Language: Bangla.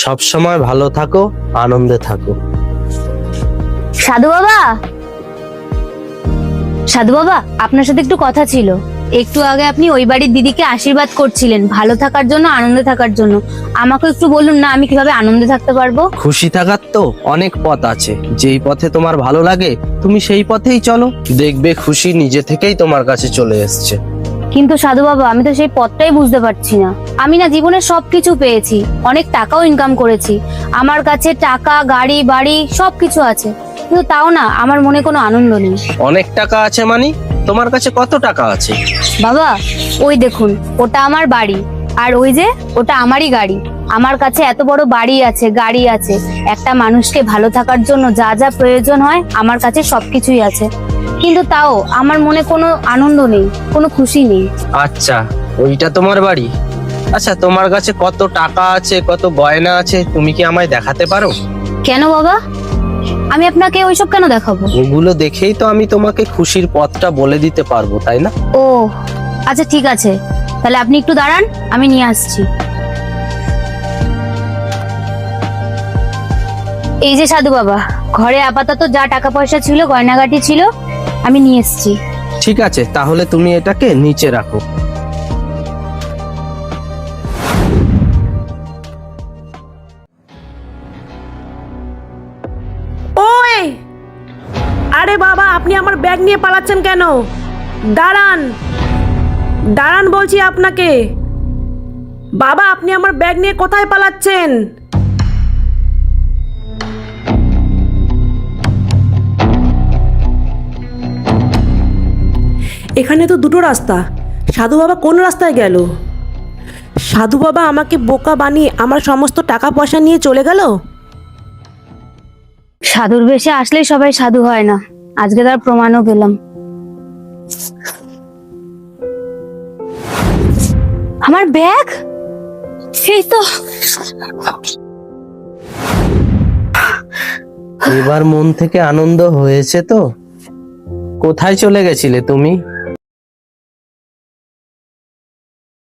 সব সময় ভালো থাকো, আনন্দে থাকো। সাধু বাবা, সাধু বাবা, আপনার সাথে একটু কথা ছিল। একটু আগে আপনি ওই বাড়ির দিদিকে আশীর্বাদ করছিলেন ভালো থাকার জন্য, আনন্দে থাকার জন্য। আমাকে একটু বলুন না, আমি কিভাবে আনন্দে থাকতে পারবো? খুশি থাকার তো অনেক পথ আছে, যেই পথে তোমার ভালো লাগে তুমি সেই পথেই চলো, দেখবে খুশি নিজে থেকেই তোমার কাছে চলে এসছে। কিন্তু সাধু বাবা, আমি তো সেই পথটাই বুঝতে পারছি না। আমি না জীবনে সবকিছু পেয়েছি, অনেক টাকাও ইনকাম করেছি, আমার কাছে টাকা, গাড়ি, বাড়ি সবকিছু আছে, কিন্তু তাও না আমার মনে কোনো আনন্দ নেই। অনেক টাকা আছে মানে? তোমার কাছে কত টাকা আছে? বাবা, ওই দেখুন, ওটা আমার বাড়ি, আর ওই যে ওটা আমারই গাড়ি। আমার কাছে এত বড় বাড়ি আছে, গাড়ি আছে, একটা মানুষকে ভালো থাকার জন্য যা যা প্রয়োজন হয় আমার কাছে সবকিছুই আছে, কিন্তু তাও আমার মনে কোনো আনন্দ নেই, কোনো খুশি নেই। আচ্ছা, ওইটা তোমার বাড়ি। আচ্ছা, তোমার কাছে কত টাকা আছে, কত গয়না আছে, তুমি কি আমায় দেখাতে পারো? কেন বাবা, আমি আপনাকে ওইসব কেন দেখাবো? ওগুলো দেখেই তো আমি তোমাকে খুশির পথটা বলে দিতে পারবো, তাই না? ও আচ্ছা, ঠিক আছে, তাহলে আপনি একটু দাঁড়ান, আমি নিয়ে আসছি। এই যে সাধু বাবা, ঘরে আপাতত যা টাকা পয়সা ছিল, গয়নাগাটি ছিল, আমি নিয়ে এসেছি। ঠিক আছে, তাহলে তুমি এটাকে নিচে রাখো। ওই, আরে বাবা, আপনি আমার ব্যাগ নিয়ে পালাচ্ছেন কেন? দাঁড়ান, দাঁড়ান বলছি আপনাকে। বাবা, আপনি আমার ব্যাগ নিয়ে কোথায় পালাচ্ছেন? এখানে তো দুটো রাস্তা, সাধু বাবা কোন রাস্তায় গেল? সাধু বাবা আমাকে বোকা বানিয়ে আমার সমস্ত টাকা পয়সা নিয়ে চলে গেল। সাধুর বেশে আসলেই সবাই সাধু হয় না, আজকে তার প্রমাণও পেলাম। আমার ব্যাগ, সেই তো। এবার মন থেকে আনন্দ হয়েছে তো? কোথায় চলে গেছিলে তুমি?